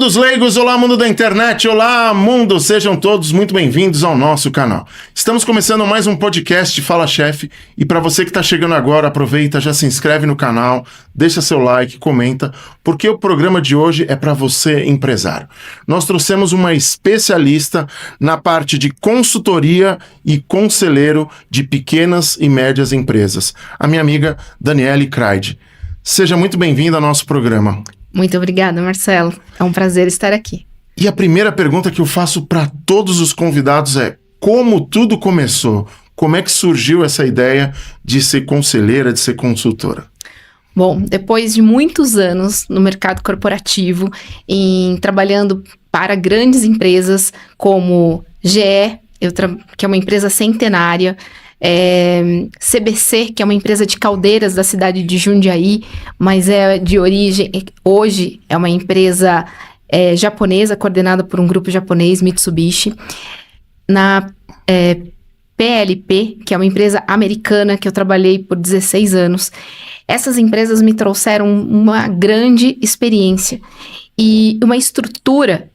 dos leigos, olá mundo da internet, olá mundo, sejam todos muito bem-vindos ao nosso canal. Estamos começando mais um podcast Fala Chefe e para você que está chegando agora, aproveita, já se inscreve no canal, deixa seu like, comenta, porque o programa de hoje é para você empresário. Nós trouxemos uma especialista na parte de consultoria e conselheiro de pequenas e médias empresas, a minha amiga Daniele Craide. Seja muito bem-vinda ao nosso programa. Muito obrigada, Marcelo. É um prazer estar aqui. E a primeira pergunta que eu faço para todos os convidados é: como tudo começou? Como é que surgiu essa ideia de ser conselheira, de ser consultora? Bom, depois de muitos anos no mercado corporativo, trabalhando para grandes empresas como GE, que é uma empresa centenária, CBC, que é uma empresa de caldeiras da cidade de Jundiaí, mas é de origem, hoje é uma empresa japonesa, coordenada por um grupo japonês, Mitsubishi. Na PLP, que é uma empresa americana que eu trabalhei por 16 anos. Essas empresas me trouxeram uma grande experiência e uma estrutura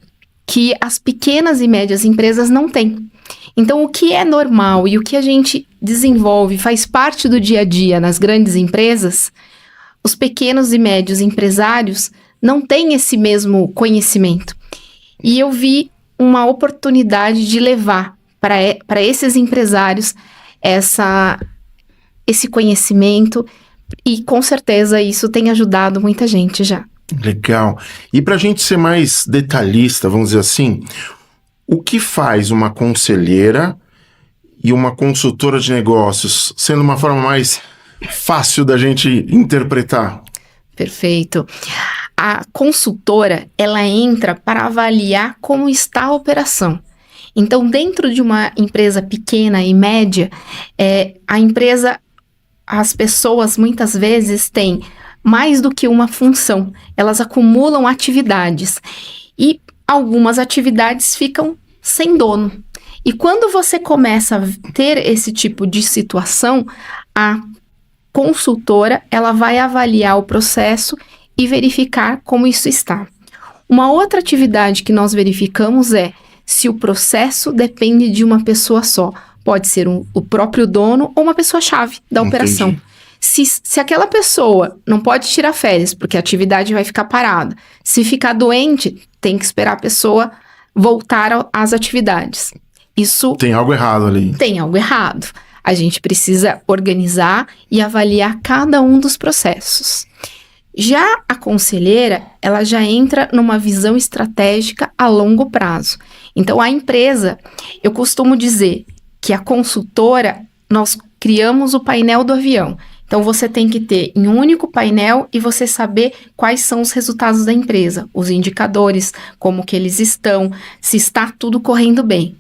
que as pequenas e médias empresas não têm. Então, o que é normal e o que a gente desenvolve, faz parte do dia a dia nas grandes empresas, os pequenos e médios empresários não têm esse mesmo conhecimento. E eu vi uma oportunidade de levar para esses empresários esse conhecimento e, com certeza, isso tem ajudado muita gente já. Legal. E para a gente ser mais detalhista, vamos dizer assim, o que faz uma conselheira e uma consultora de negócios, sendo uma forma mais fácil da gente interpretar? Perfeito. A consultora, ela entra para avaliar como está a operação. Então, dentro de uma empresa pequena e média, as pessoas muitas vezes têm mais do que uma função. Elas acumulam atividades e algumas atividades ficam sem dono. E quando você começa a ter esse tipo de situação, a consultora, ela vai avaliar o processo e verificar como isso está. Uma outra atividade que nós verificamos é se o processo depende de uma pessoa só. Pode ser o próprio dono ou uma pessoa-chave da operação. Se aquela pessoa não pode tirar férias, porque a atividade vai ficar parada. Se ficar doente, tem que esperar a pessoa voltar às atividades. Isso... Tem algo errado ali. Tem algo errado. A gente precisa organizar e avaliar cada um dos processos. Já a conselheira, ela já entra numa visão estratégica a longo prazo. Então, a empresa, eu costumo dizer que a consultora, nós criamos o painel do avião. Então, você tem que ter em um único painel e você saber quais são os resultados da empresa, os indicadores, como que eles estão, se está tudo correndo bem.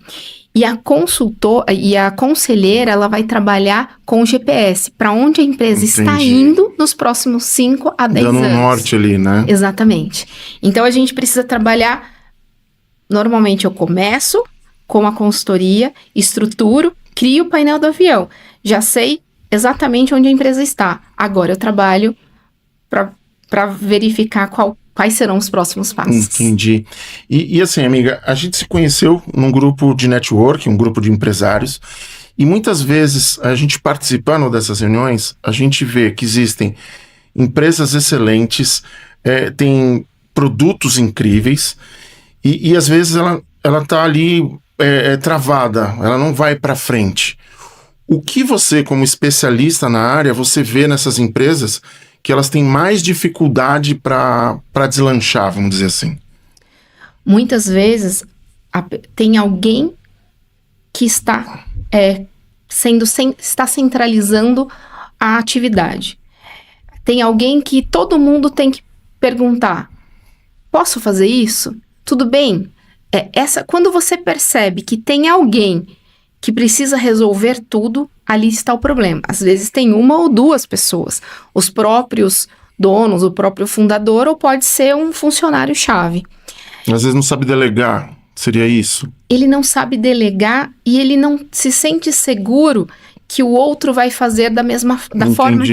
E a conselheira, ela vai trabalhar com o GPS, para onde a empresa está indo nos próximos 5 a 10 anos. Dando um norte ali, né? Exatamente. Então, a gente precisa trabalhar, normalmente eu começo com a consultoria, estruturo, crio o painel do avião. Já sei exatamente onde a empresa está. Agora eu trabalho para verificar quais serão os próximos passos. Entendi. E assim, amiga, a gente se conheceu num grupo de network, um grupo de empresários, e muitas vezes a gente participando dessas reuniões, a gente vê que existem empresas excelentes, tem produtos incríveis, e às vezes ela tá ali travada, ela não vai para frente. O que você, como especialista na área, você vê nessas empresas que elas têm mais dificuldade para deslanchar, vamos dizer assim? Muitas vezes tem alguém que está centralizando a atividade. Tem alguém que todo mundo tem que perguntar: posso fazer isso? Tudo bem? Quando você percebe que tem alguém que precisa resolver tudo, ali está o problema. Às vezes tem uma ou duas pessoas, os próprios donos, o próprio fundador, ou pode ser um funcionário-chave. Às vezes não sabe delegar, seria isso? Ele não sabe delegar e ele não se sente seguro que o outro vai fazer da forma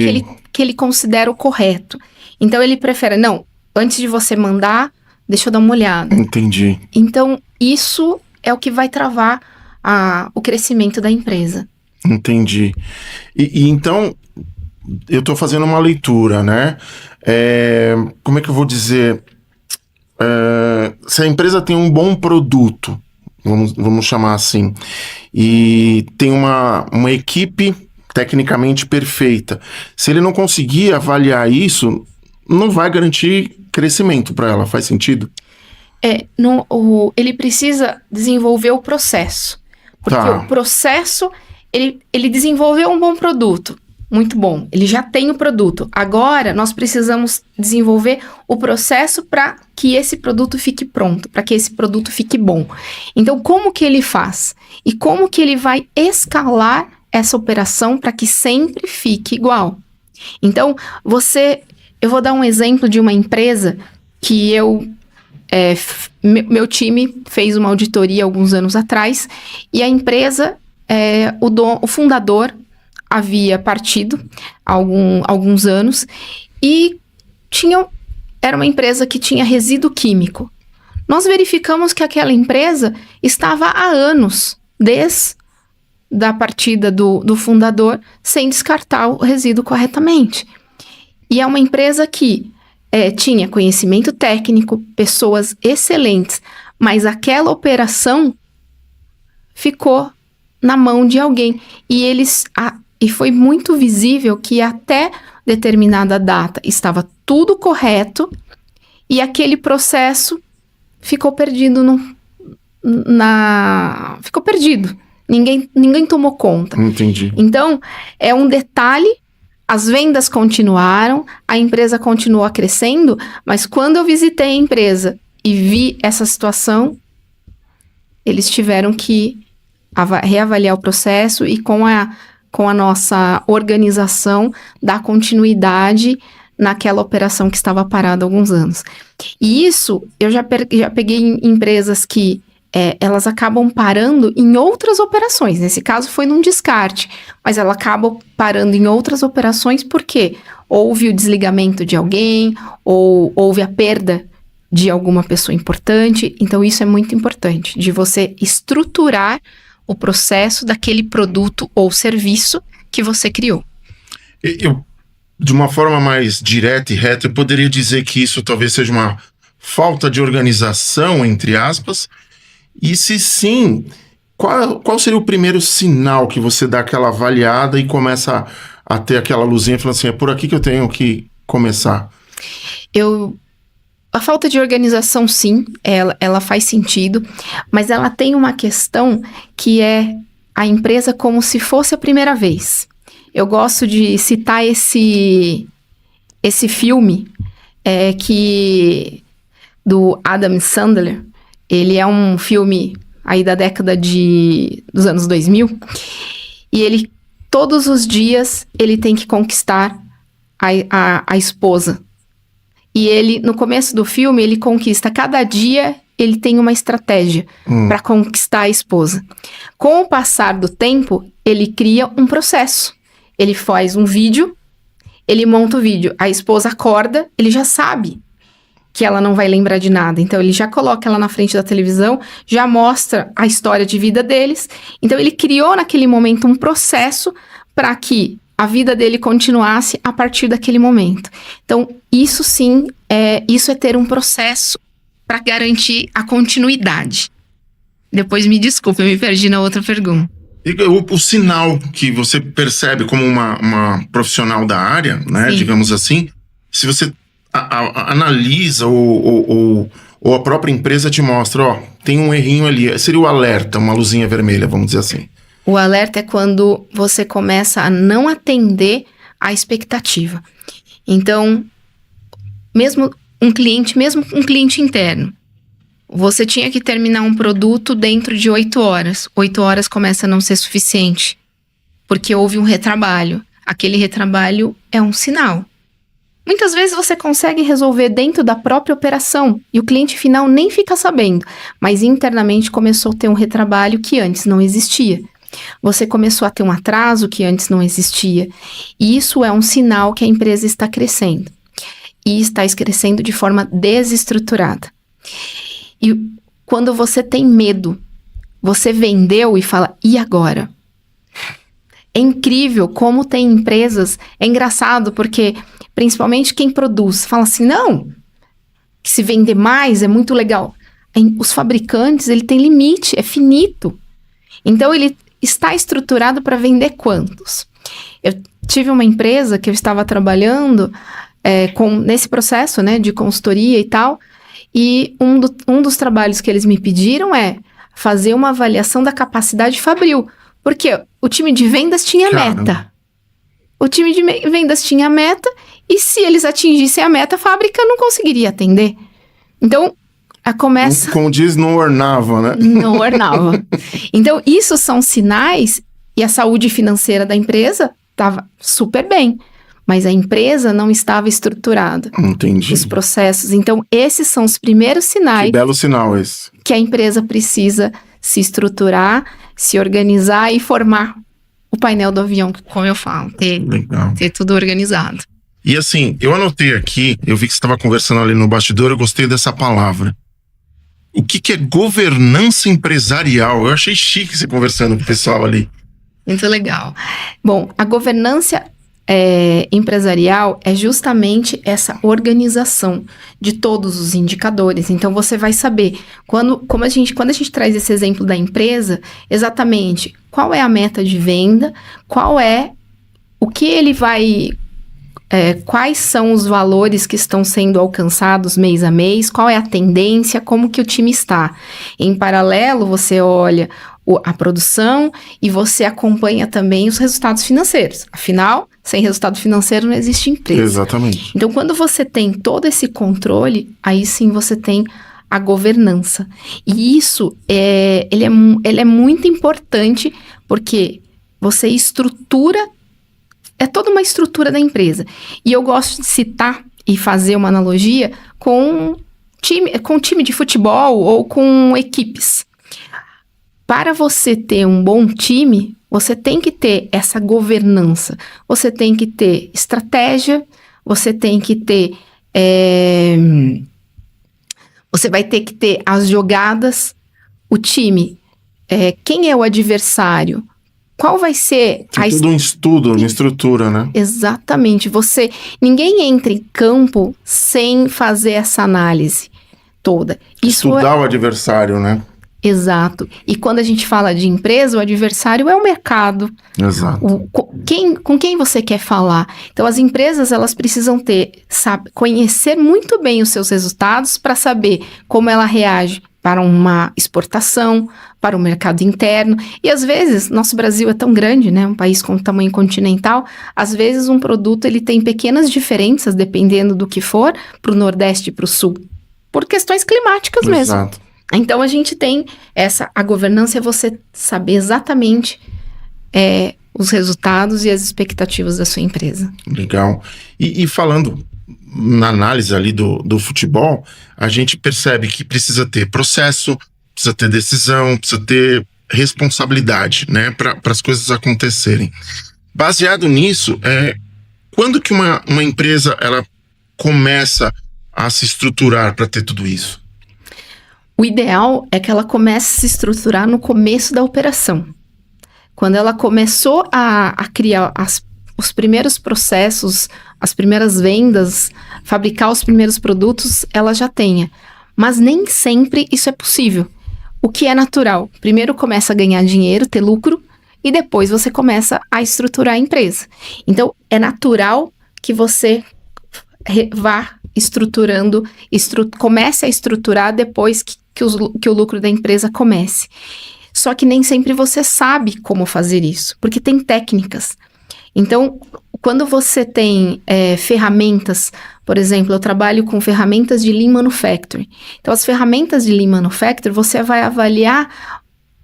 que ele considera o correto. Então ele prefere, não, antes de você mandar, deixa eu dar uma olhada. Entendi. Então, isso é o que vai travar o crescimento da empresa. Entendi. E então, eu estou fazendo uma leitura, né? Como é que eu vou dizer? Se a empresa tem um bom produto, vamos chamar assim, e tem uma equipe tecnicamente perfeita, se ele não conseguir avaliar isso, não vai garantir crescimento para ela, faz sentido? Ele precisa desenvolver o processo. Porque o processo, ele desenvolveu um bom produto. Muito bom. Ele já tem o produto. Agora, nós precisamos desenvolver o processo para que esse produto fique pronto, para que esse produto fique bom. Então, como que ele faz? E como que ele vai escalar essa operação para que sempre fique igual? Então, eu vou dar um exemplo de uma empresa que meu time fez uma auditoria alguns anos atrás, e a empresa, o fundador havia partido há alguns anos, e era uma empresa que tinha resíduo químico. Nós verificamos que aquela empresa estava há anos, desde a partida do fundador, sem descartar o resíduo corretamente. E é uma empresa que tinha conhecimento técnico, pessoas excelentes, mas aquela operação ficou na mão de alguém. E foi muito visível que até determinada data estava tudo correto e aquele processo ficou perdido. Ficou perdido. Ninguém tomou conta. Entendi. Então, é um detalhe. As vendas continuaram, a empresa continuou crescendo, mas quando eu visitei a empresa e vi essa situação, eles tiveram que reavaliar o processo e com a nossa organização dar continuidade naquela operação que estava parada há alguns anos. E isso, eu já peguei em empresas que elas acabam parando em outras operações. Nesse caso foi num descarte, mas ela acaba parando em outras operações porque houve o desligamento de alguém, ou houve a perda de alguma pessoa importante. Então isso é muito importante, de você estruturar o processo daquele produto ou serviço que você criou. De uma forma mais direta e reta, eu poderia dizer que isso talvez seja uma falta de organização, entre aspas. E se sim, qual seria o primeiro sinal que você dá aquela avaliada e começa a ter aquela luzinha falando assim, é por aqui que eu tenho que começar? A falta de organização, sim, ela faz sentido, mas ela tem uma questão que é a empresa como se fosse a primeira vez. Eu gosto de citar esse filme do Adam Sandler. Ele é um filme aí da década dos anos 2000, e ele, todos os dias, ele tem que conquistar a esposa. E ele, no começo do filme, ele conquista, cada dia ele tem uma estratégia para conquistar a esposa. Com o passar do tempo, ele cria um processo. Ele faz um vídeo, ele monta o vídeo, a esposa acorda, ele já sabe que ela não vai lembrar de nada. Então, ele já coloca ela na frente da televisão, já mostra a história de vida deles. Então, ele criou naquele momento um processo para que a vida dele continuasse a partir daquele momento. Então, isso sim, isso é ter um processo para garantir a continuidade. Depois me desculpa, eu me perdi na outra pergunta. O sinal que você percebe como uma profissional da área, né, Sim. digamos assim, se você analisa ou a própria empresa te mostra, tem um errinho ali, seria o alerta, uma luzinha vermelha, vamos dizer assim. O alerta é quando você começa a não atender à expectativa. Então, mesmo um cliente interno, você tinha que terminar um produto dentro de 8 horas. 8 horas começa a não ser suficiente, porque houve um retrabalho. Aquele retrabalho é um sinal. Muitas vezes você consegue resolver dentro da própria operação e o cliente final nem fica sabendo, mas internamente começou a ter um retrabalho que antes não existia. Você começou a ter um atraso que antes não existia. E isso é um sinal que a empresa está crescendo. E está crescendo de forma desestruturada. E quando você tem medo, você vendeu e fala, e agora? É incrível como tem empresas, é engraçado porque principalmente quem produz fala assim, não, que se vender mais é muito legal. Os fabricantes, ele tem limite, é finito. Então ele está estruturado para vender quantos? Eu tive uma empresa que eu estava trabalhando nesse processo, né, de consultoria e tal, e um dos trabalhos que eles me pediram é fazer uma avaliação da capacidade fabril. Porque o time de vendas tinha meta. O time de vendas tinha meta e se eles atingissem a meta, a fábrica não conseguiria atender. Então, começa... Como diz, não ornava, né? Não ornava. Então, isso são sinais e a saúde financeira da empresa estava super bem. Mas a empresa não estava estruturada. Entendi. Os processos. Então, esses são os primeiros sinais... Que belo sinal esse. Que a empresa precisa se estruturar, se organizar e formar o painel do avião, como eu falo, ter tudo organizado. E assim, eu anotei aqui, eu vi que você estava conversando ali no bastidor, eu gostei dessa palavra. O que é governança empresarial? Eu achei chique você conversando com o pessoal ali. Muito legal. Bom, a governança empresarial é justamente essa organização de todos os indicadores. Então, você vai saber, quando a gente traz esse exemplo da empresa, exatamente qual é a meta de venda, o que ele vai... quais são os valores que estão sendo alcançados mês a mês, qual é a tendência, como que o time está. Em paralelo, você olha a produção e você acompanha também os resultados financeiros. Afinal, sem resultado financeiro não existe empresa. Exatamente. Então, quando você tem todo esse controle, aí sim você tem a governança. E isso, ele é muito importante porque você estrutura, é toda uma estrutura da empresa. E eu gosto de citar e fazer uma analogia com time de futebol ou com equipes. Para você ter um bom time, você tem que ter essa governança. Você tem que ter estratégia, você tem que ter... você vai ter que ter as jogadas, o time, quem é o adversário, qual vai ser... Tem tudo um estudo, uma estrutura, né? Exatamente. Ninguém entra em campo sem fazer essa análise toda. Estudar o adversário, né? Exato. E quando a gente fala de empresa, o adversário é o mercado. Exato. Com quem você quer falar? Então, as empresas, elas precisam conhecer muito bem os seus resultados para saber como ela reage para uma exportação, para o mercado interno. E, às vezes, nosso Brasil é tão grande, né? Um país com tamanho continental. Às vezes, um produto ele tem pequenas diferenças, dependendo do que for, para o Nordeste e para o Sul. Por questões climáticas mesmo. Exato. Então, a gente tem a governança é você saber exatamente os resultados e as expectativas da sua empresa. Legal. E falando na análise ali do futebol, a gente percebe que precisa ter processo, precisa ter decisão, precisa ter responsabilidade, né, para as coisas acontecerem. Baseado nisso, quando que uma empresa ela começa a se estruturar para ter tudo isso? O ideal é que ela comece a se estruturar no começo da operação. Quando ela começou a criar os primeiros processos, as primeiras vendas, fabricar os primeiros produtos, ela já tenha. Mas nem sempre isso é possível. O que é natural? Primeiro começa a ganhar dinheiro, ter lucro, e depois você começa a estruturar a empresa. Então, é natural que você vá estruturando, comece a estruturar depois que o lucro da empresa comece. Só que nem sempre você sabe como fazer isso, porque tem técnicas. Então, quando você tem ferramentas, por exemplo, eu trabalho com ferramentas de Lean Manufacturing. Então, as ferramentas de Lean Manufacturing, você vai avaliar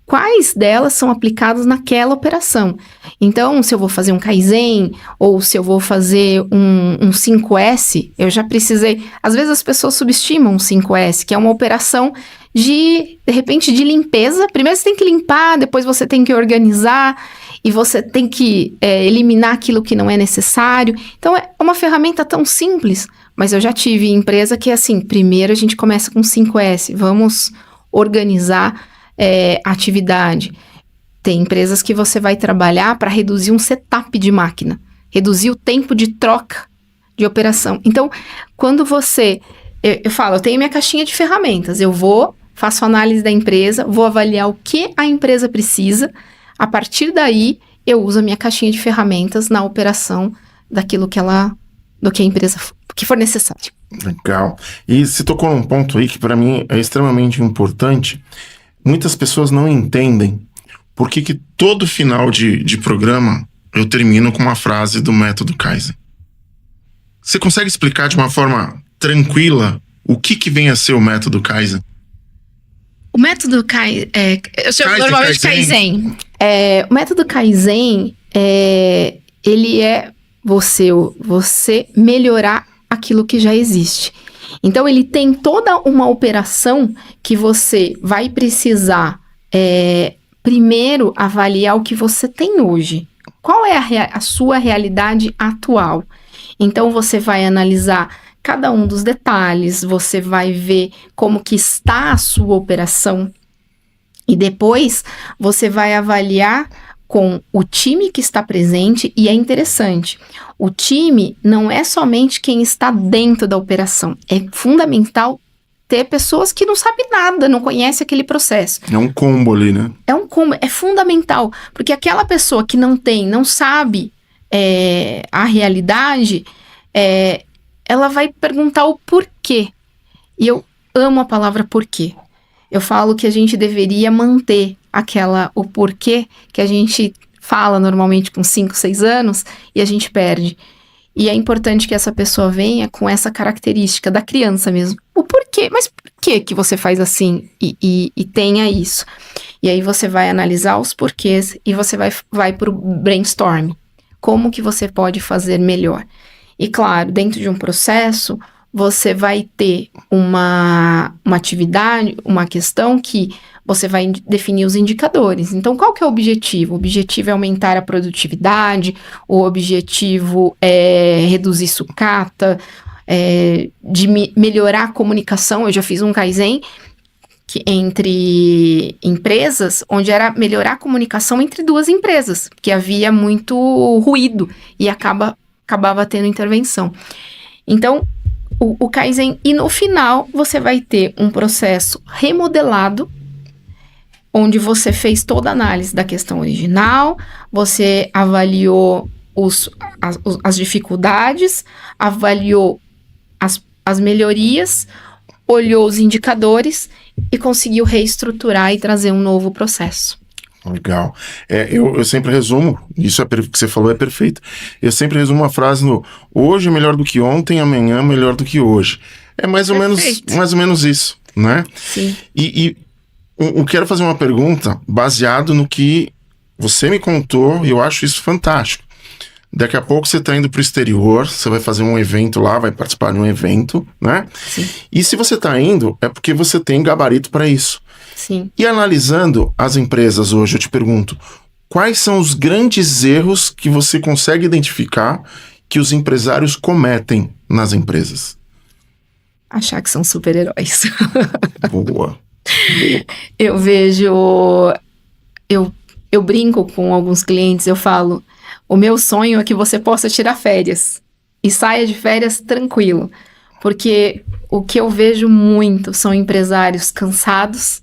quais delas são aplicadas naquela operação. Então, se eu vou fazer um Kaizen, ou se eu vou fazer um 5S, eu já precisei... Às vezes as pessoas subestimam um 5S, que é uma operação de repente, de limpeza. Primeiro você tem que limpar, depois você tem que organizar, e você tem que eliminar aquilo que não é necessário. Então, é uma ferramenta tão simples, Mas eu já tive empresa que, assim, primeiro a gente começa com 5S, vamos organizar a atividade. Tem empresas que você vai trabalhar para reduzir um setup de máquina, reduzir o tempo de troca de operação. Então, quando eu falo, eu tenho minha caixinha de ferramentas, eu faço análise da empresa, vou avaliar o que a empresa precisa, a partir daí eu uso a minha caixinha de ferramentas na operação daquilo do que a empresa, que for necessário. Legal. E você tocou num ponto aí que para mim é extremamente importante. Muitas pessoas não entendem por que todo final de programa eu termino com uma frase do método Kaizen. Você consegue explicar de uma forma tranquila o que vem a ser o método Kaizen? O método Kaizen, eu chamo normalmente Kaizen. O método Kaizen, ele é você melhorar aquilo que já existe. Então, ele tem toda uma operação que você vai precisar, primeiro, avaliar o que você tem hoje. Qual é a sua realidade atual? Então, você vai analisar cada um dos detalhes, você vai ver como que está a sua operação e depois você vai avaliar com o time que está presente. E é interessante, o time não é somente quem está dentro da operação, é fundamental ter pessoas que não sabem nada, não conhecem aquele processo. É um combo ali, né? É um combo, é fundamental, porque aquela pessoa que não sabe a realidade, ela vai perguntar o porquê. E eu amo a palavra porquê. Eu falo que a gente deveria manter o porquê que a gente fala normalmente com 5, 6 anos e a gente perde. E é importante que essa pessoa venha com essa característica da criança mesmo. O porquê, mas por que você faz assim e tenha isso? E aí você vai analisar os porquês e você vai para o brainstorm. Como que você pode fazer melhor? E claro, dentro de um processo, você vai ter uma atividade, uma questão que você vai definir os indicadores. Então, qual que é o objetivo? O objetivo é aumentar a produtividade, o objetivo é reduzir sucata, de melhorar a comunicação. Eu já fiz um Kaizen entre empresas, onde era melhorar a comunicação entre 2 empresas, porque havia muito ruído e acabava tendo intervenção. Então, o Kaizen, e no final você vai ter um processo remodelado, onde você fez toda a análise da questão original, você avaliou as dificuldades, avaliou as melhorias, olhou os indicadores e conseguiu reestruturar e trazer um novo processo. Legal. Eu sempre resumo, isso que você falou é perfeito. Eu sempre resumo uma frase no hoje é melhor do que ontem, amanhã é melhor do que hoje. É mais ou menos isso, né? Sim. E eu quero fazer uma pergunta baseado no que você me contou, e eu acho isso fantástico. Daqui a pouco você está indo para o exterior, você vai fazer um evento lá, vai participar de um evento, né? Sim. E se você está indo, é porque você tem gabarito para isso. Sim. E analisando as empresas hoje, eu te pergunto, quais são os grandes erros que você consegue identificar que os empresários cometem nas empresas? Achar que são super-heróis. Boa. Eu vejo... Eu brinco com alguns clientes, eu falo, o meu sonho é que você possa tirar férias e saia de férias tranquilo. Porque o que eu vejo muito são empresários cansados,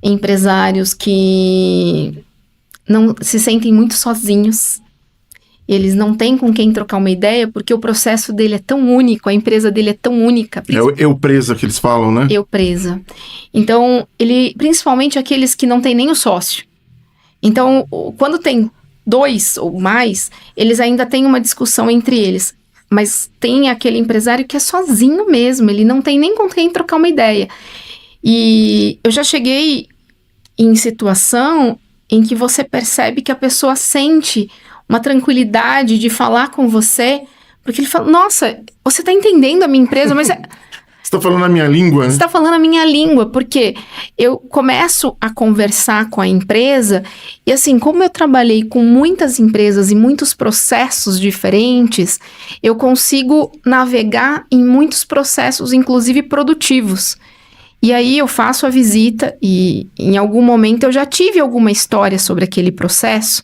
empresários que não se sentem muito sozinhos, eles não têm com quem trocar uma ideia, porque o processo dele é tão único, a empresa dele é tão única. Eu presa que eles falam, né? Eu presa. Então, principalmente aqueles que não têm nem o sócio. Então, quando tem 2 ou mais, eles ainda têm uma discussão entre eles. Mas tem aquele empresário que é sozinho mesmo, ele não tem nem com quem trocar uma ideia. E eu já cheguei em situação em que você percebe que a pessoa sente uma tranquilidade de falar com você, porque ele fala, nossa, você está entendendo a minha empresa, mas você Você tá falando a minha língua, né? Você está falando a minha língua, porque eu começo a conversar com a empresa e assim, como eu trabalhei com muitas empresas e muitos processos diferentes, eu consigo navegar em muitos processos, inclusive produtivos. E aí eu faço a visita e em algum momento eu já tive alguma história sobre aquele processo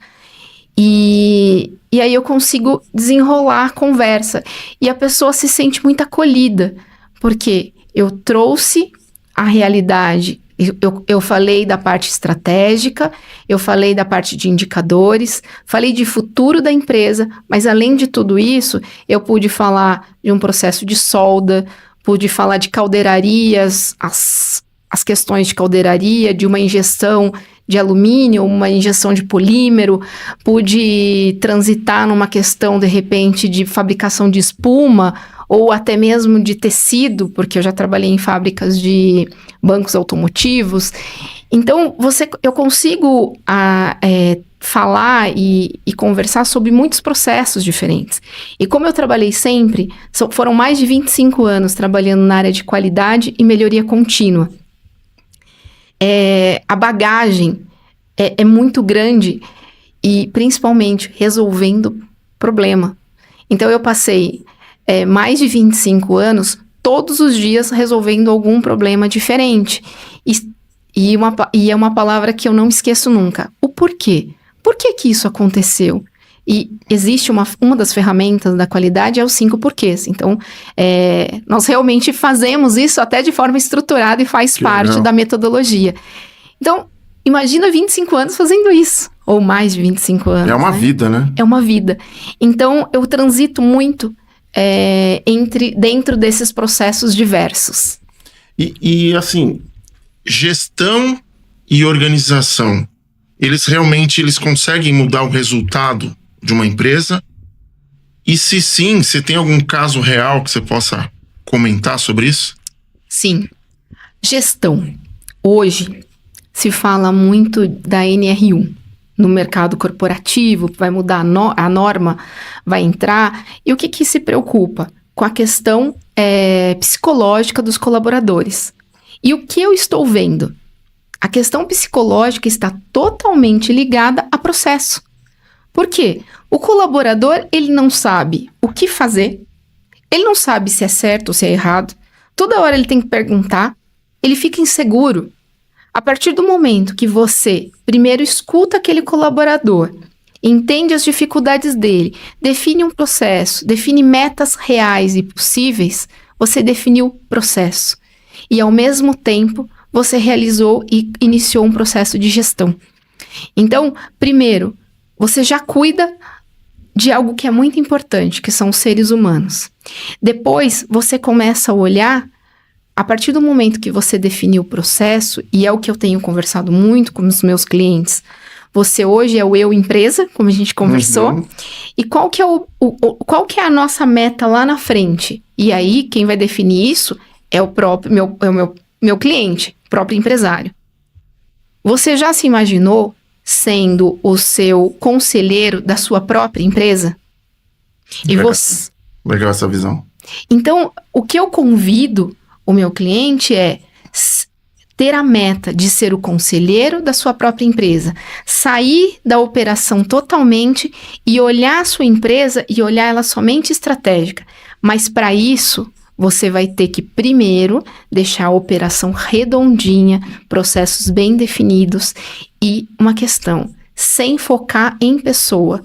e aí eu consigo desenrolar a conversa e a pessoa se sente muito acolhida, porque eu trouxe a realidade, eu falei da parte estratégica, eu falei da parte de indicadores, falei de futuro da empresa, mas além de tudo isso, eu pude falar de um processo de solda, pude falar de caldeirarias, as questões de caldeiraria, de uma injeção de alumínio, uma injeção de polímero, pude transitar numa questão, de repente, de fabricação de espuma, ou até mesmo de tecido, porque eu já trabalhei em fábricas de bancos automotivos. Então, eu consigo falar e conversar sobre muitos processos diferentes. E como eu trabalhei sempre, foram mais de 25 anos trabalhando na área de qualidade e melhoria contínua. A bagagem é muito grande e principalmente resolvendo problema. Então eu passei mais de 25 anos todos os dias resolvendo algum problema diferente. E é uma palavra que eu não esqueço nunca. O porquê? Por que isso aconteceu? E existe uma das ferramentas da qualidade, é os 5 porquês. Então, nós realmente fazemos isso até de forma estruturada e faz parte da metodologia. Então, imagina 25 anos fazendo isso, ou mais de 25 anos. É uma vida, né? É uma vida. Então, eu transito muito dentro desses processos diversos. E assim, gestão e organização, eles conseguem mudar o resultado de uma empresa? E se sim, você tem algum caso real que você possa comentar sobre isso? Sim. Gestão. Hoje se fala muito da NR1 no mercado corporativo, vai mudar a norma, vai entrar. E o que se preocupa? Com a questão psicológica dos colaboradores. E o que eu estou vendo? A questão psicológica está totalmente ligada a processo. Por quê? O colaborador, ele não sabe o que fazer, ele não sabe se é certo ou se é errado, toda hora ele tem que perguntar, ele fica inseguro. A partir do momento que você primeiro escuta aquele colaborador, entende as dificuldades dele, define um processo, define metas reais e possíveis, você definiu processo. E ao mesmo tempo, você realizou e iniciou um processo de gestão. Então, primeiro, você já cuida de algo que é muito importante, que são os seres humanos. Depois, você começa a olhar, a partir do momento que você definiu o processo, e é o que eu tenho conversado muito com os meus clientes, você hoje é o eu empresa, como a gente conversou, e qual que é a nossa meta lá na frente? E aí, quem vai definir isso é o meu cliente, o próprio empresário. Você já se imaginou sendo o seu conselheiro da sua própria empresa? Legal essa visão. Então, o que eu convido o meu cliente é ter a meta de ser o conselheiro da sua própria empresa, sair da operação totalmente e olhar a sua empresa e olhar ela somente estratégica. Mas para isso, você vai ter que primeiro deixar a operação redondinha, processos bem definidos e uma questão, sem focar em pessoa,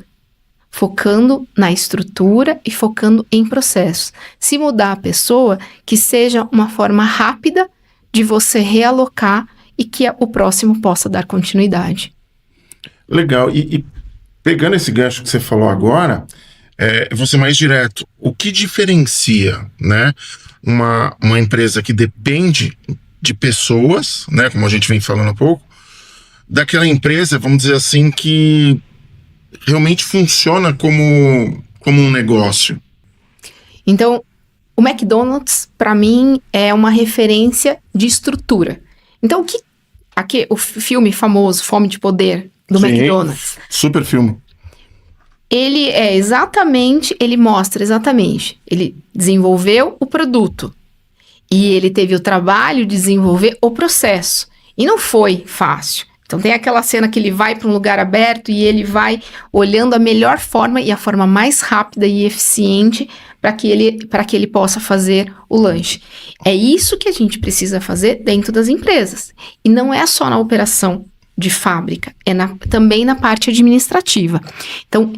focando na estrutura e focando em processos. Se mudar a pessoa, que seja uma forma rápida de você realocar e que o próximo possa dar continuidade. Legal. E pegando esse gancho que você falou agora, vou ser mais direto. O que diferencia, né, uma empresa que depende de pessoas, né, como a gente vem falando há pouco, daquela empresa, vamos dizer assim, que realmente funciona como um negócio? Então, o McDonald's, para mim, é uma referência de estrutura. Então, o filme famoso, Fome de Poder, do Sim, McDonald's. Super filme. Ele mostra exatamente, ele desenvolveu o produto. E ele teve o trabalho de desenvolver o processo. E não foi fácil. Então tem aquela cena que ele vai para um lugar aberto e ele vai olhando a melhor forma e a forma mais rápida e eficiente para que ele possa fazer o lanche. É isso que a gente precisa fazer dentro das empresas. E não é só na operação de fábrica, é também na parte administrativa. Então,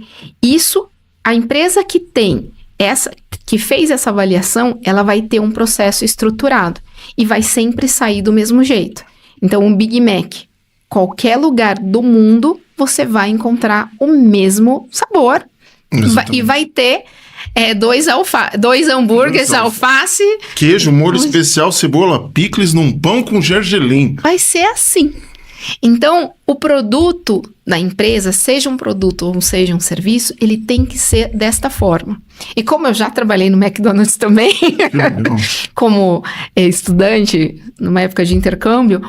a empresa que fez essa avaliação, ela vai ter um processo estruturado e vai sempre sair do mesmo jeito. Então, um Big Mac, qualquer lugar do mundo, você vai encontrar o mesmo sabor. E vai ter dois hambúrgueres, alface... Queijo, molho especial, cebola, picles num pão com gergelim. Vai ser assim. Então, o produto da empresa, seja um produto ou seja um serviço, ele tem que ser desta forma. E como eu já trabalhei no McDonald's também, como estudante, numa época de intercâmbio,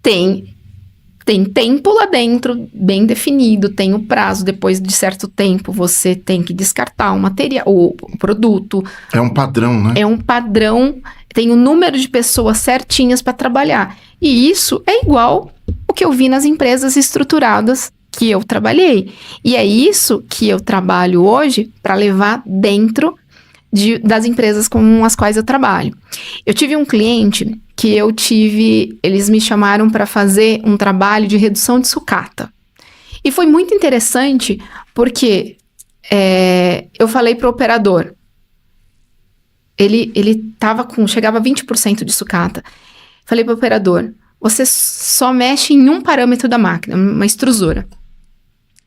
tem tempo lá dentro, bem definido, tem o prazo, depois de certo tempo você tem que descartar o material, o produto. É um padrão, né? É um padrão, tem o número de pessoas certinhas para trabalhar. E isso é igual o que eu vi nas empresas estruturadas que eu trabalhei. E é isso que eu trabalho hoje para levar dentro das empresas com as quais eu trabalho. Eu tive um cliente que eles me chamaram para fazer um trabalho de redução de sucata. E foi muito interessante porque eu falei para o operador, ele chegava a 20% de sucata. Falei para o operador, você só mexe em um parâmetro da máquina, uma extrusora.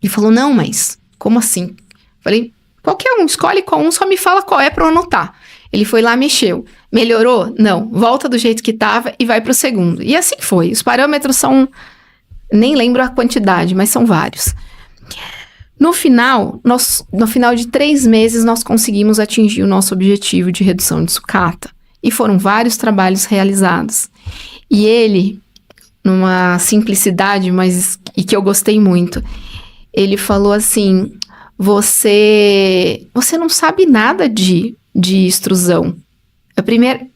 Ele falou, não, mas como assim? Falei, qualquer um, escolhe qual um, só me fala qual é para eu anotar. Ele foi lá, mexeu. Melhorou? Não. Volta do jeito que estava e vai para o segundo. E assim foi. Os parâmetros são... Nem lembro a quantidade, mas são vários. No final de 3 meses, nós conseguimos atingir o nosso objetivo de redução de sucata. E foram vários trabalhos realizados. E ele, numa simplicidade, e que eu gostei muito, ele falou assim, você não sabe nada de extrusão.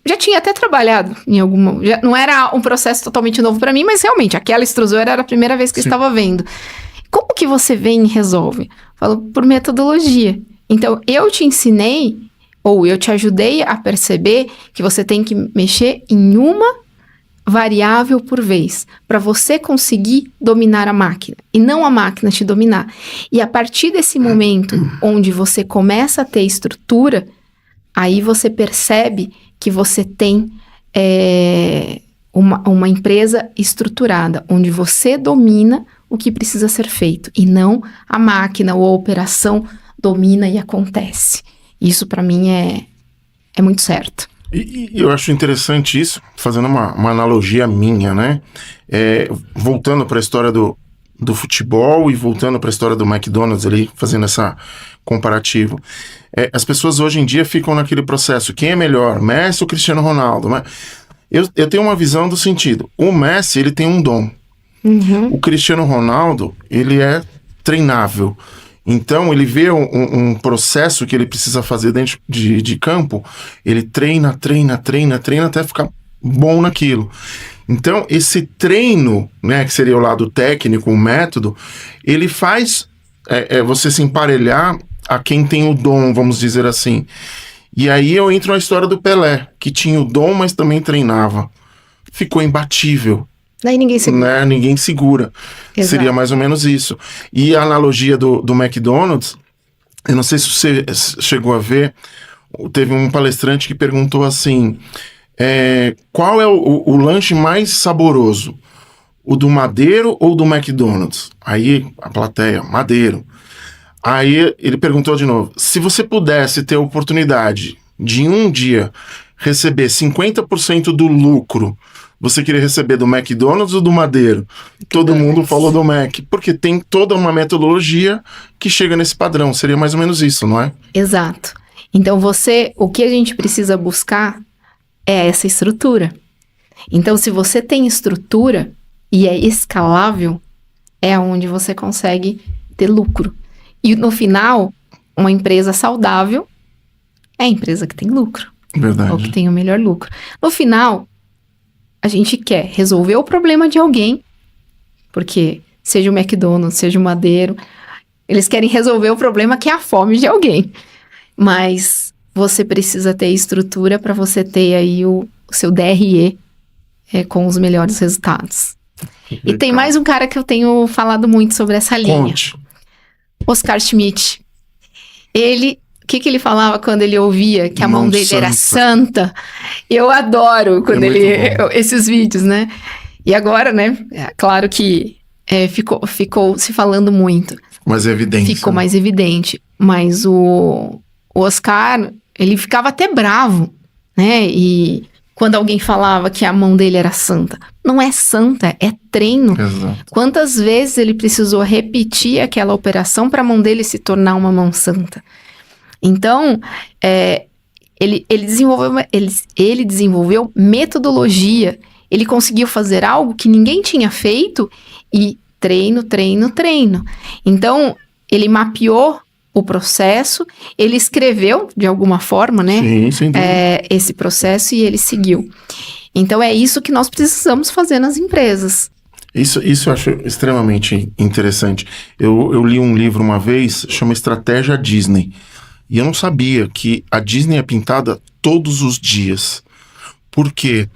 Já tinha até trabalhado em alguma... não era um processo totalmente novo para mim, mas realmente, aquela extrusora era a primeira vez que eu estava vendo. Como que você vem e resolve? Falo, por metodologia. Então, eu te ensinei, ou eu te ajudei a perceber que você tem que mexer em uma variável por vez, para você conseguir dominar a máquina, e não a máquina te dominar. E a partir desse momento, onde você começa a ter estrutura, aí você percebe que você tem uma empresa estruturada, onde você domina o que precisa ser feito, e não a máquina ou a operação domina e acontece. Isso, para mim, é muito certo. E eu acho interessante isso, fazendo uma analogia minha, né? Voltando para a história do futebol e voltando para a história do McDonald's ali, fazendo essa comparativo. As pessoas hoje em dia ficam naquele processo, quem é melhor, Messi ou Cristiano Ronaldo? Eu tenho uma visão do sentido, o Messi, ele tem um dom. Uhum. O Cristiano Ronaldo, ele é treinável. Então, ele vê um processo que ele precisa fazer dentro de campo, ele treina até ficar bom naquilo. Então, esse treino, né, que seria o lado técnico, o método, ele faz você se emparelhar a quem tem o dom, vamos dizer assim. E aí eu entro na história do Pelé, que tinha o dom, mas também treinava. Ficou imbatível. Daí ninguém segura. Né? Ninguém segura. Exato. Seria mais ou menos isso. E a analogia do McDonald's, eu não sei se você chegou a ver, teve um palestrante que perguntou assim, qual é o lanche mais saboroso? O do Madeiro ou do McDonald's? Aí a plateia, Madeiro. Aí ele perguntou de novo, se você pudesse ter a oportunidade de em um dia receber 50% do lucro, você queria receber do McDonald's ou do Madeiro? Todo mundo falou do Mac, porque tem toda uma metodologia que chega nesse padrão. Seria mais ou menos isso, não é? Exato. Então, o que a gente precisa buscar é essa estrutura. Então, se você tem estrutura e é escalável, é onde você consegue ter lucro. E no final, uma empresa saudável é a empresa que tem lucro. Verdade. ou que tem o melhor lucro. No final, a gente quer resolver o problema de alguém, porque seja o McDonald's, seja o Madeiro, eles querem resolver o problema que é a fome de alguém. Mas você precisa ter estrutura para você ter aí o seu DRE com os melhores resultados. E tem mais um cara que eu tenho falado muito sobre essa linha. Conte. Oscar Schmidt. O que ele falava quando ele ouvia que a mão dele era santa? Eu adoro quando esses vídeos, né? E agora, né? É claro que ficou se falando muito. Mais evidente. Ficou mais evidente. Mas o Oscar, ele ficava até bravo, né? E quando alguém falava que a mão dele era santa. Não é santa, é treino. Exato. Quantas vezes ele precisou repetir aquela operação para a mão dele se tornar uma mão santa? Então, ele desenvolveu metodologia. Ele conseguiu fazer algo que ninguém tinha feito e treino. Então, ele mapeou o processo, ele escreveu de alguma forma, né? Sim, sem dúvida. Esse processo e ele seguiu. Então, é isso que nós precisamos fazer nas empresas. Isso eu acho extremamente interessante. Eu li um livro uma vez, chama Estratégia Disney. E eu não sabia que a Disney é pintada todos os dias. Por quê?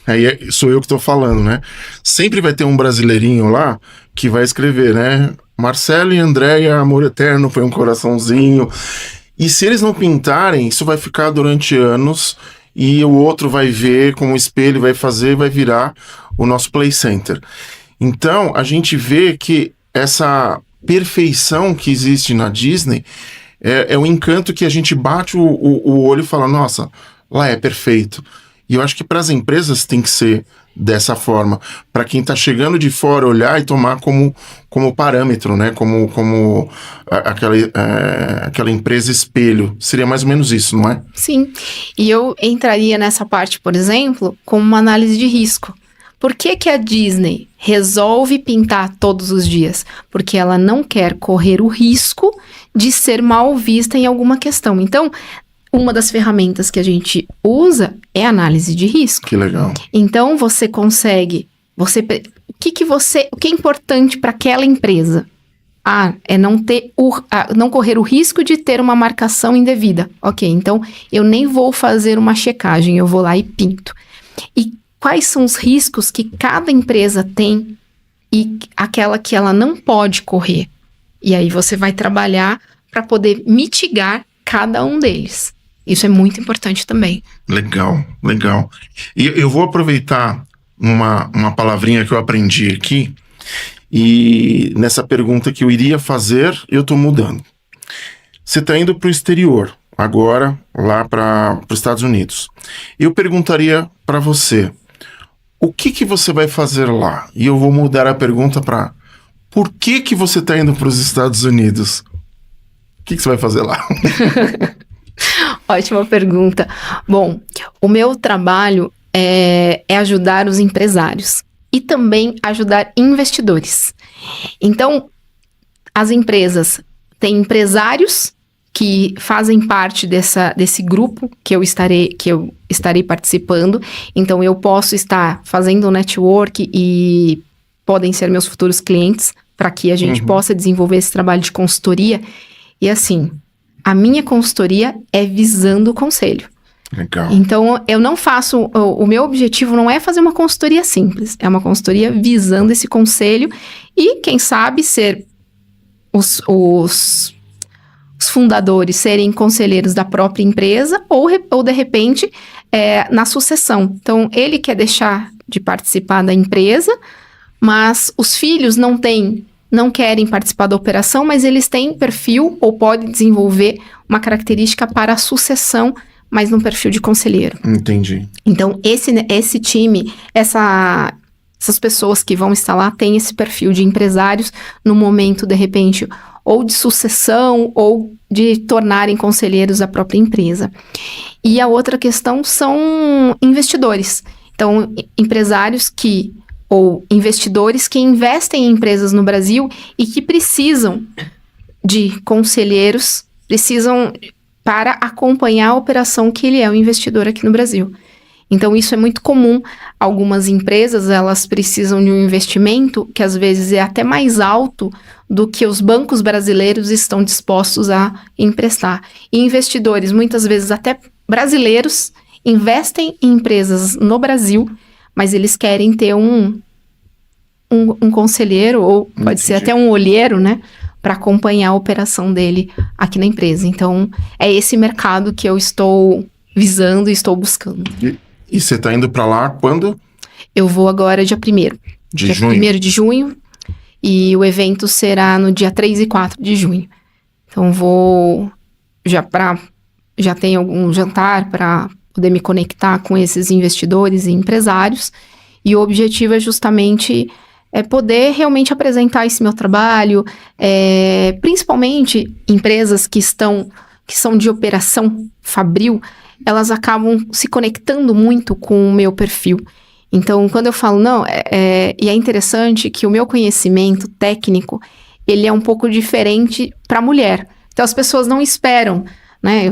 Aí sou eu que estou falando, né? Sempre vai ter um brasileirinho lá que vai escrever, né? Marcelo e Andréia, amor eterno, põe um coraçãozinho. E se eles não pintarem, isso vai ficar durante anos e o outro vai ver como espelho, vai fazer, vai virar o nosso play center. Então, a gente vê que essa perfeição que existe na Disney é o encanto que a gente bate o olho e fala, nossa, lá é perfeito. E eu acho que para as empresas tem que ser dessa forma, para quem está chegando de fora olhar e tomar como parâmetro, né? Como aquela empresa espelho. Seria mais ou menos isso, não é? Sim, e eu entraria nessa parte, por exemplo, com uma análise de risco. Por que a Disney resolve pintar todos os dias? Porque ela não quer correr o risco de ser mal vista em alguma questão. Então, uma das ferramentas que a gente usa é a análise de risco. Que legal. Então, você consegue... o que é importante para aquela empresa? É não correr o risco de ter uma marcação indevida. Ok, então eu nem vou fazer uma checagem, eu vou lá e pinto. E quais são os riscos que cada empresa tem e aquela que ela não pode correr? E aí você vai trabalhar para poder mitigar cada um deles. Isso é muito importante também. Legal. E eu vou aproveitar uma palavrinha que eu aprendi aqui, e nessa pergunta que eu iria fazer, eu estou mudando. Você está indo para o exterior, agora, lá para os Estados Unidos. Eu perguntaria para você, o que você vai fazer lá? E eu vou mudar a pergunta para, por que você está indo para os Estados Unidos? O que você vai fazer lá? Ótima pergunta. Bom, o meu trabalho é ajudar os empresários e também ajudar investidores. Então, as empresas têm empresários que fazem parte desse grupo que eu estarei participando. Então, eu posso estar fazendo um network e podem ser meus futuros clientes para que a gente possa desenvolver esse trabalho de consultoria. E assim, a minha consultoria é visando o conselho. Legal. Então, eu não faço... O meu objetivo não é fazer uma consultoria simples. É uma consultoria visando esse conselho e, quem sabe, ser os fundadores serem conselheiros da própria empresa ou de repente, na sucessão. Então, ele quer deixar de participar da empresa, mas os filhos não querem participar da operação, mas eles têm perfil ou podem desenvolver uma característica para a sucessão, mas num perfil de conselheiro. Entendi. Então, esse time, essas pessoas que vão estar lá têm esse perfil de empresários no momento, de repente, ou de sucessão ou de tornarem conselheiros da própria empresa. E a outra questão são investidores. Então, empresários ou investidores que investem em empresas no Brasil e que precisam de conselheiros, precisam para acompanhar a operação que ele é um investidor aqui no Brasil. Então, isso é muito comum. Algumas empresas, elas precisam de um investimento que às vezes é até mais alto do que os bancos brasileiros estão dispostos a emprestar. E investidores, muitas vezes até brasileiros, investem em empresas no Brasil, mas eles querem ter um conselheiro, ou pode ser até um olheiro, né? Para acompanhar a operação dele aqui na empresa. Então, é esse mercado que eu estou visando e estou buscando. E você está indo para lá quando? Eu vou agora dia 1º. De junho? 1º de junho. E o evento será no dia 3 e 4 de junho. Então, vou já tenho algum jantar para poder me conectar com esses investidores e empresários. E o objetivo é justamente poder realmente apresentar esse meu trabalho, principalmente empresas que são de operação fabril, elas acabam se conectando muito com o meu perfil. Então, quando eu falo, e é interessante que o meu conhecimento técnico, ele é um pouco diferente para a mulher. Então, as pessoas não esperam, né?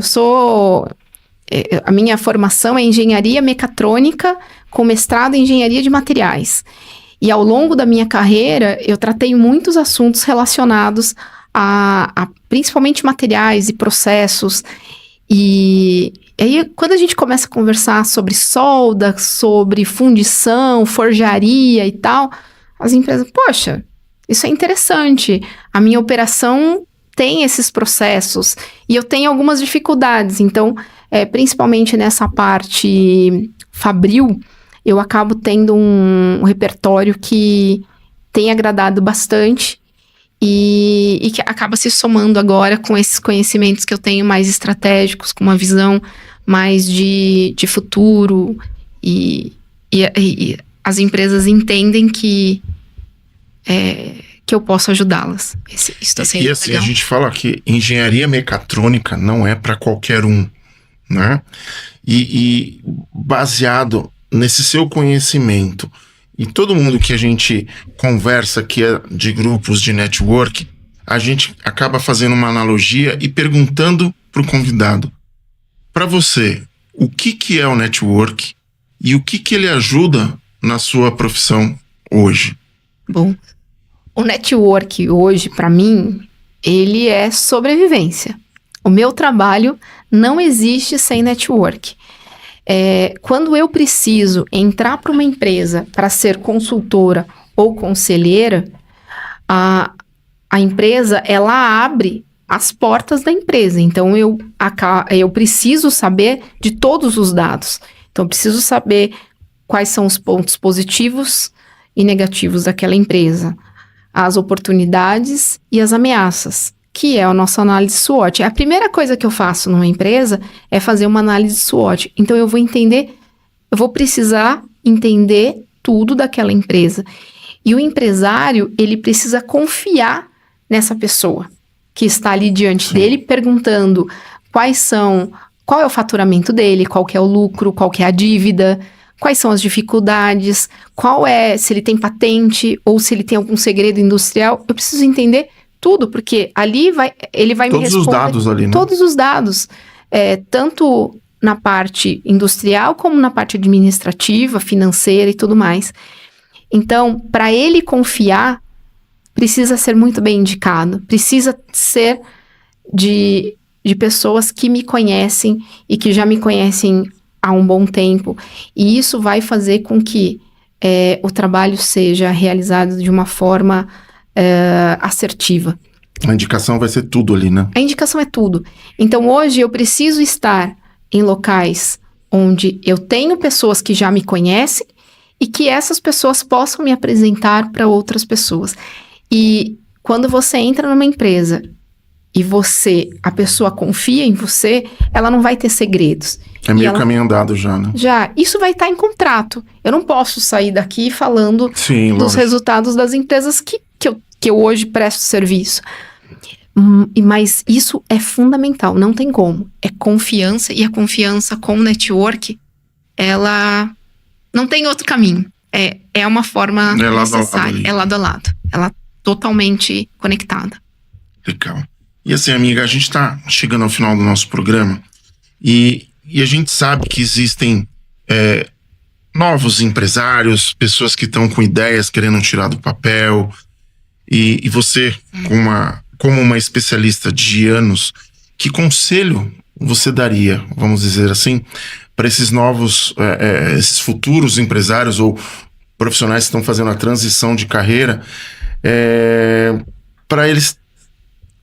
A minha formação é engenharia mecatrônica com mestrado em engenharia de materiais. E ao longo da minha carreira, eu tratei muitos assuntos relacionados a principalmente materiais e processos. E aí, quando a gente começa a conversar sobre solda, sobre fundição, forjaria e tal, as empresas, poxa, isso é interessante. A minha operação tem esses processos e eu tenho algumas dificuldades. Então, principalmente nessa parte fabril, eu acabo tendo um repertório que tem agradado bastante e que acaba se somando agora com esses conhecimentos que eu tenho mais estratégicos, com uma visão mais de futuro e as empresas entendem que eu posso ajudá-las. Isso está sendo e assim, legal. A gente fala que engenharia mecatrônica não é para qualquer um, né? E baseado nesse seu conhecimento, e todo mundo que a gente conversa que é de grupos de network, a gente acaba fazendo uma analogia e perguntando para o convidado, para você, o que é o network e o que ele ajuda na sua profissão hoje? Bom, o network hoje, para mim, ele é sobrevivência. O meu trabalho não existe sem network. Quando eu preciso entrar para uma empresa para ser consultora ou conselheira, a empresa, ela abre as portas da empresa. Então, eu preciso saber de todos os dados. Então, eu preciso saber quais são os pontos positivos e negativos daquela empresa, as oportunidades e as ameaças, que é a nossa análise SWOT. A primeira coisa que eu faço numa empresa é fazer uma análise SWOT. Então, eu vou precisar entender tudo daquela empresa. E o empresário, ele precisa confiar nessa pessoa que está ali diante dele, perguntando qual é o faturamento dele, qual que é o lucro, qual que é a dívida, quais são as dificuldades, se ele tem patente ou se ele tem algum segredo industrial. Eu preciso entender tudo, porque ali ele vai me responder. Todos os dados ali, né? Todos os dados, tanto na parte industrial como na parte administrativa, financeira e tudo mais. Então, para ele confiar, precisa ser muito bem indicado, precisa ser de pessoas que me conhecem e que já me conhecem há um bom tempo. E isso vai fazer com que o trabalho seja realizado de uma forma assertiva. A indicação vai ser tudo ali, né? A indicação é tudo. Então, hoje eu preciso estar em locais onde eu tenho pessoas que já me conhecem e que essas pessoas possam me apresentar para outras pessoas. E quando você entra numa empresa e a pessoa confia em você, ela não vai ter segredos. É meio caminho andado já, né? Já. Isso vai estar em contrato. Eu não posso sair daqui falando dos resultados das empresas que eu hoje presto serviço. Mas isso é fundamental, não tem como. É confiança, e a confiança com o network, ela não tem outro caminho. É uma forma necessária. É lado a lado. Ela é totalmente conectada. Legal. E assim, amiga, a gente está chegando ao final do nosso programa e a gente sabe que existem novos empresários, pessoas que estão com ideias querendo tirar do papel. E você, como uma especialista de anos, que conselho você daria, vamos dizer assim, para esses novos, esses futuros empresários ou profissionais que estão fazendo a transição de carreira, para eles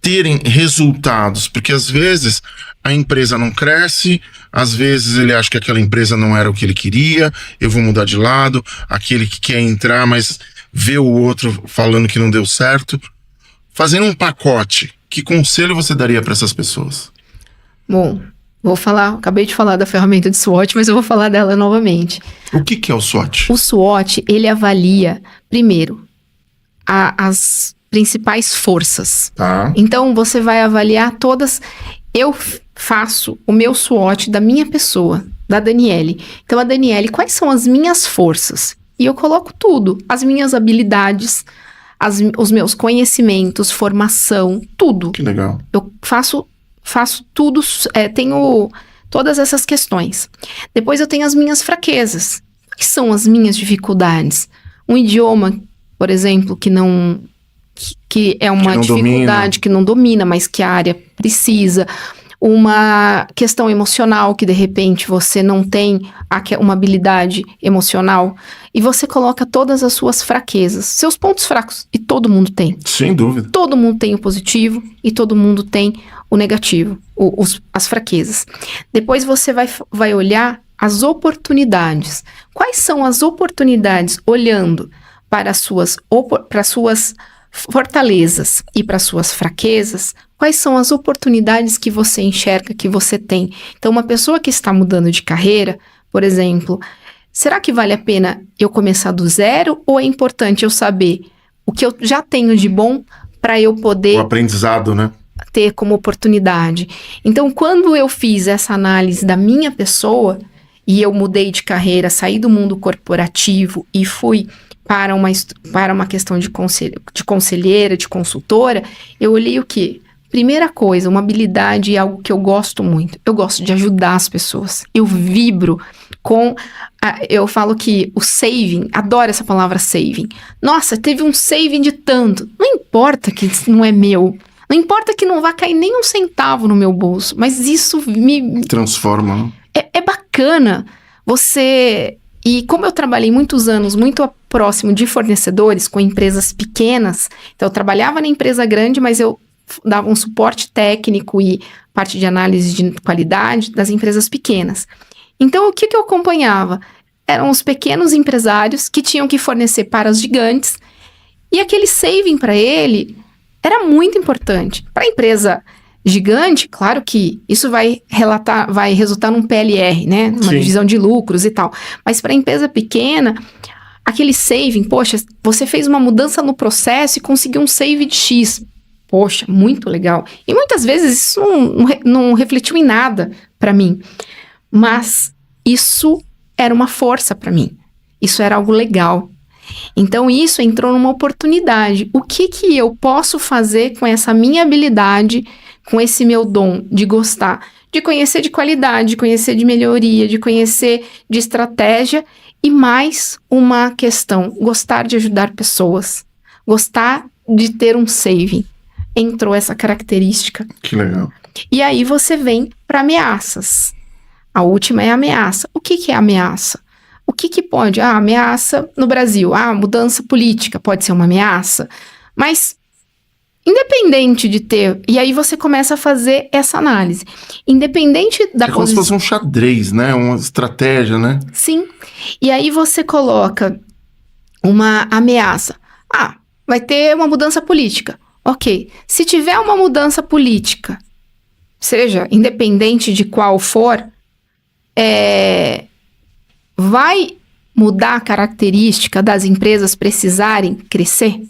terem resultados? Porque às vezes a empresa não cresce, às vezes ele acha que aquela empresa não era o que ele queria, eu vou mudar de lado, aquele que quer entrar, mas vê o outro falando que não deu certo. Fazendo um pacote, que conselho você daria para essas pessoas? Bom, acabei de falar da ferramenta de SWOT, mas eu vou falar dela novamente. O que é o SWOT? O SWOT, ele avalia, primeiro, as principais forças. Tá. Então, você vai avaliar todas. Eu faço o meu SWOT da minha pessoa, da Daniele. Então, a Daniele, quais são as minhas forças? E eu coloco tudo, as minhas habilidades, os meus conhecimentos, formação, tudo. Que legal. Eu faço tudo, tenho todas essas questões. Depois eu tenho as minhas fraquezas. Quais são as minhas dificuldades? Um idioma, por exemplo, que é uma dificuldade, que não domina, mas que a área precisa. Uma questão emocional, que de repente você não tem uma habilidade emocional, e você coloca todas as suas fraquezas, seus pontos fracos, e todo mundo tem. Sem dúvida. Todo mundo tem o positivo e todo mundo tem o negativo, as fraquezas. Depois você vai olhar as oportunidades. Quais são as oportunidades, olhando para as suas fortalezas e para suas fraquezas? Quais são as oportunidades que você enxerga, que você tem? Então, uma pessoa que está mudando de carreira, por exemplo, será que vale a pena eu começar do zero, ou é importante eu saber o que eu já tenho de bom para eu poder... O aprendizado, né? Ter como oportunidade. Então, quando eu fiz essa análise da minha pessoa, e eu mudei de carreira, saí do mundo corporativo e fui para uma questão de conselheira, de consultora, eu olhei o quê? Primeira coisa, uma habilidade e algo que eu gosto muito. Eu gosto de ajudar as pessoas. Eu vibro eu falo que o saving, adoro essa palavra saving. Nossa, teve um saving de tanto. Não importa que não é meu. Não importa que não vá cair nem um centavo no meu bolso. Mas isso me... transforma. É bacana você... E como eu trabalhei muitos anos muito próximo de fornecedores, com empresas pequenas, então eu trabalhava na empresa grande, mas eu dava um suporte técnico e parte de análise de qualidade das empresas pequenas. Então, o que eu acompanhava? Eram os pequenos empresários que tinham que fornecer para os gigantes, e aquele saving para ele era muito importante. Para a empresa gigante, claro que isso vai resultar num PLR, né? Uma Sim. divisão de lucros e tal. Mas para a empresa pequena, aquele saving, poxa, você fez uma mudança no processo e conseguiu um save de X. Poxa, muito legal. E muitas vezes isso não refletiu em nada para mim. Mas isso era uma força para mim. Isso era algo legal. Então isso entrou numa oportunidade. O que eu posso fazer com essa minha habilidade, com esse meu dom de gostar, de conhecer de qualidade, de conhecer de melhoria, de conhecer de estratégia, e mais uma questão, gostar de ajudar pessoas, gostar de ter um saving. Entrou essa característica. Que legal. E aí você vem para ameaças. A última é a ameaça. O que é ameaça? O que pode? Ameaça no Brasil. Mudança política pode ser uma ameaça. Mas, independente de ter... E aí você começa a fazer essa análise. Independente da como se fosse um xadrez, né? Uma estratégia, né? Sim. E aí você coloca uma ameaça. Vai ter uma mudança política. Ok. Se tiver uma mudança política, seja independente de qual for, vai mudar a característica das empresas precisarem crescer?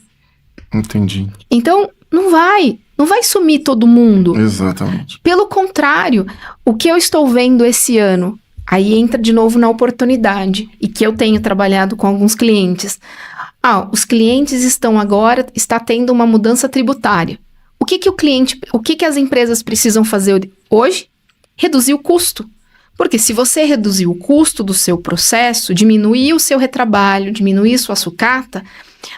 Entendi. Então, não vai sumir todo mundo. Exatamente. Pelo contrário, o que eu estou vendo esse ano, aí entra de novo na oportunidade, e que eu tenho trabalhado com alguns clientes. Os clientes está tendo uma mudança tributária. o que que as empresas precisam fazer hoje? Reduzir o custo. Porque se você reduzir o custo do seu processo, diminuir o seu retrabalho, diminuir sua sucata,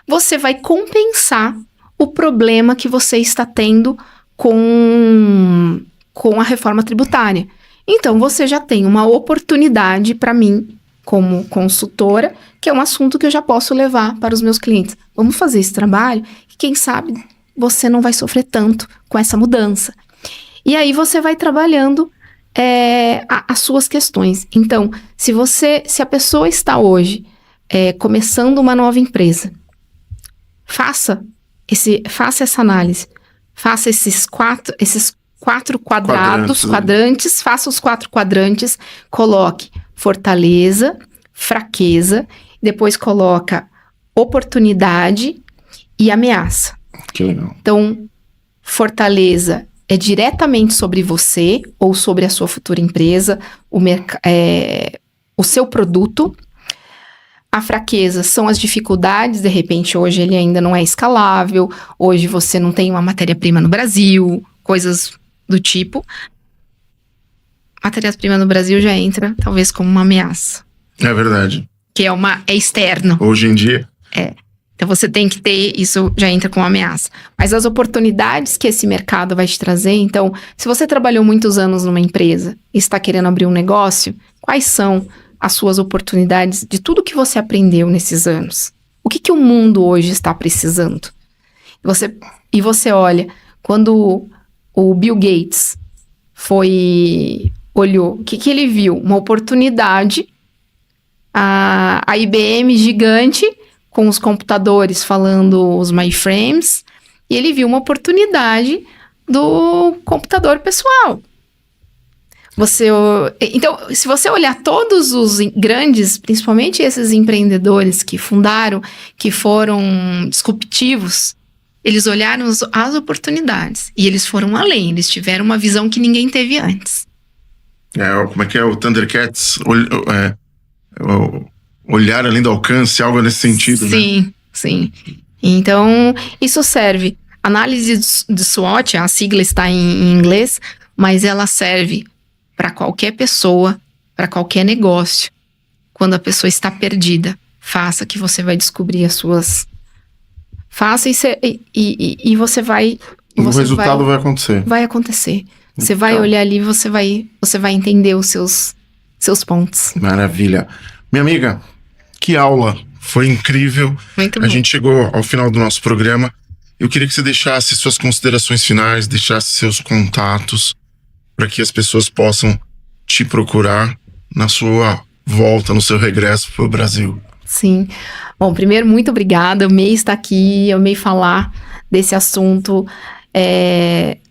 você vai compensar o problema que você está tendo com a reforma tributária. Então, você já tem uma oportunidade para mim, como consultora, que é um assunto que eu já posso levar para os meus clientes. Vamos fazer esse trabalho e quem sabe você não vai sofrer tanto com essa mudança. E aí você vai trabalhando as suas questões. Então, se a pessoa está hoje começando uma nova empresa, faça essa análise, faça esses quatro quadrantes, faça os 4 quadrantes, coloque fortaleza, fraqueza, depois coloca oportunidade e ameaça. Que legal. Então, fortaleza é diretamente sobre você ou sobre a sua futura empresa, o seu produto. A fraqueza são as dificuldades, de repente hoje ele ainda não é escalável, hoje você não tem uma matéria-prima no Brasil, coisas do tipo. Matéria-prima no Brasil já entra, talvez, como uma ameaça. É verdade. Que é externo. Hoje em dia. Então você tem que ter, isso já entra com ameaça. Mas as oportunidades que esse mercado vai te trazer, então, se você trabalhou muitos anos numa empresa e está querendo abrir um negócio, quais são as suas oportunidades de tudo que você aprendeu nesses anos? O que o mundo hoje está precisando? E você olha, quando o Bill Gates olhou, o que ele viu? Uma oportunidade, a IBM gigante, com os computadores falando os mainframes, e ele viu uma oportunidade do computador pessoal. Então, se você olhar todos os grandes, principalmente esses empreendedores que fundaram, que foram disruptivos, eles olharam as oportunidades e eles foram além, eles tiveram uma visão que ninguém teve antes. Como é que é o Thundercats? Olhar além do alcance, algo nesse sentido, sim, né? Sim. Então, isso serve. Análise de SWOT, a sigla está em inglês, mas ela serve para qualquer pessoa, para qualquer negócio. Quando a pessoa está perdida, faça que você vai descobrir as suas... Faça e você vai... O resultado vai acontecer. Vai acontecer. Você Então, vai olhar ali e você vai entender os seus pontos. Maravilha. Minha amiga, que aula! Foi incrível. Muito bom. A gente chegou ao final do nosso programa. Eu queria que você deixasse suas considerações finais, deixasse seus contatos, para que as pessoas possam te procurar na sua volta, no seu regresso para o Brasil. Sim. Bom, primeiro, muito obrigada. Eu amei estar aqui, eu amei falar desse assunto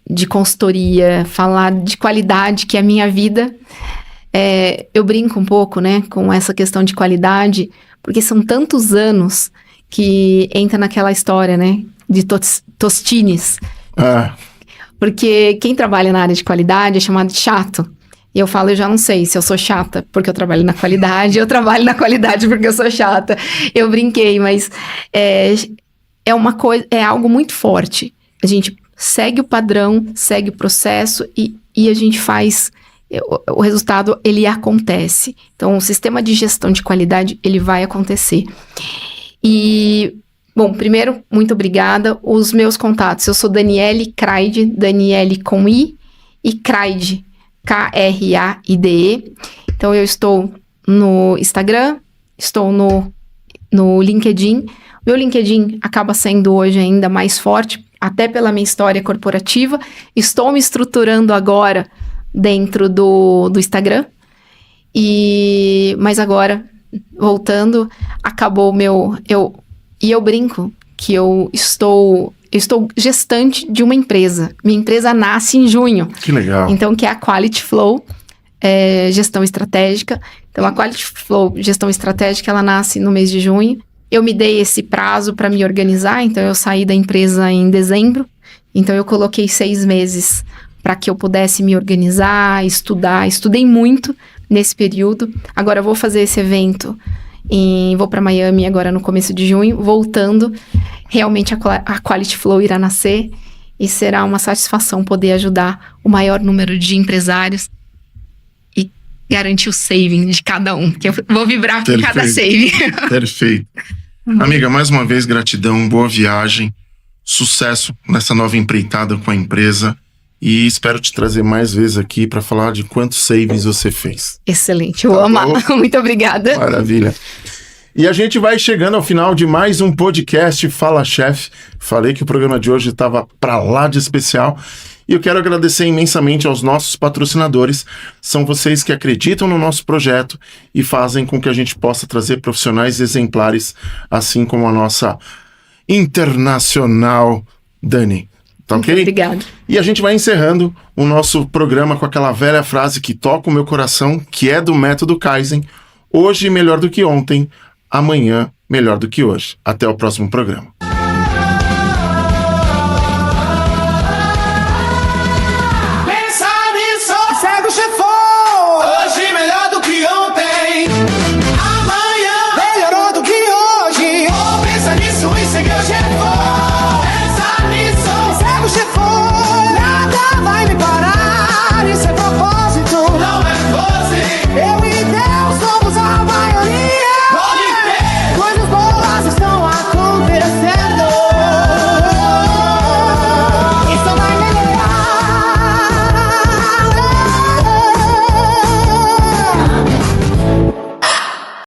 de consultoria, falar de qualidade, que é a minha vida. Eu brinco um pouco, né, com essa questão de qualidade, porque são tantos anos que entra naquela história, né, de tostines. Porque quem trabalha na área de qualidade é chamado de chato. E eu falo, eu já não sei se eu sou chata porque eu trabalho na qualidade, eu trabalho na qualidade porque eu sou chata. Eu brinquei, mas é uma coisa, é algo muito forte. A gente segue o padrão, segue o processo e a gente faz... O resultado, ele acontece. Então, o sistema de gestão de qualidade, ele vai acontecer. E, bom, primeiro, muito obrigada. Os meus contatos, eu sou Daniele Kraide, Daniele com I, e Kraide, Kraide. Então, eu estou no Instagram, estou no LinkedIn. Meu LinkedIn acaba sendo hoje ainda mais forte, até pela minha história corporativa. Estou me estruturando agora dentro do Instagram, mas agora, voltando, acabou eu brinco que eu estou gestante de uma empresa. Minha empresa nasce em junho. Que legal. Então, que é a Quality Flow, gestão estratégica. Então, a Quality Flow, gestão estratégica, ela nasce no mês de junho. Eu me dei esse prazo para me organizar, então eu saí da empresa em dezembro. Então, eu coloquei 6 meses para que eu pudesse me organizar, estudar. Estudei muito nesse período. Agora eu vou fazer esse evento, vou para Miami agora no começo de junho, voltando. Realmente a Quality Flow irá nascer. e será uma satisfação poder ajudar o maior número de empresários e garantir o saving de cada um, que eu vou vibrar com cada saving. Perfeito. Amiga, mais uma vez, gratidão, boa viagem, sucesso nessa nova empreitada com a empresa e espero te trazer mais vezes aqui para falar de quantos savings você fez. Excelente, eu vou amar. Muito obrigada. Maravilha. E a gente vai chegando ao final de mais um podcast Fala Chef. Falei que o programa de hoje estava para lá de especial. E eu quero agradecer imensamente aos nossos patrocinadores. São vocês que acreditam no nosso projeto e fazem com que a gente possa trazer profissionais exemplares, assim como a nossa internacional Dani. Tá ok? Obrigada. E a gente vai encerrando o nosso programa com aquela velha frase que toca o meu coração, que é do método Kaizen. Hoje melhor do que ontem, amanhã melhor do que hoje. Até o próximo programa.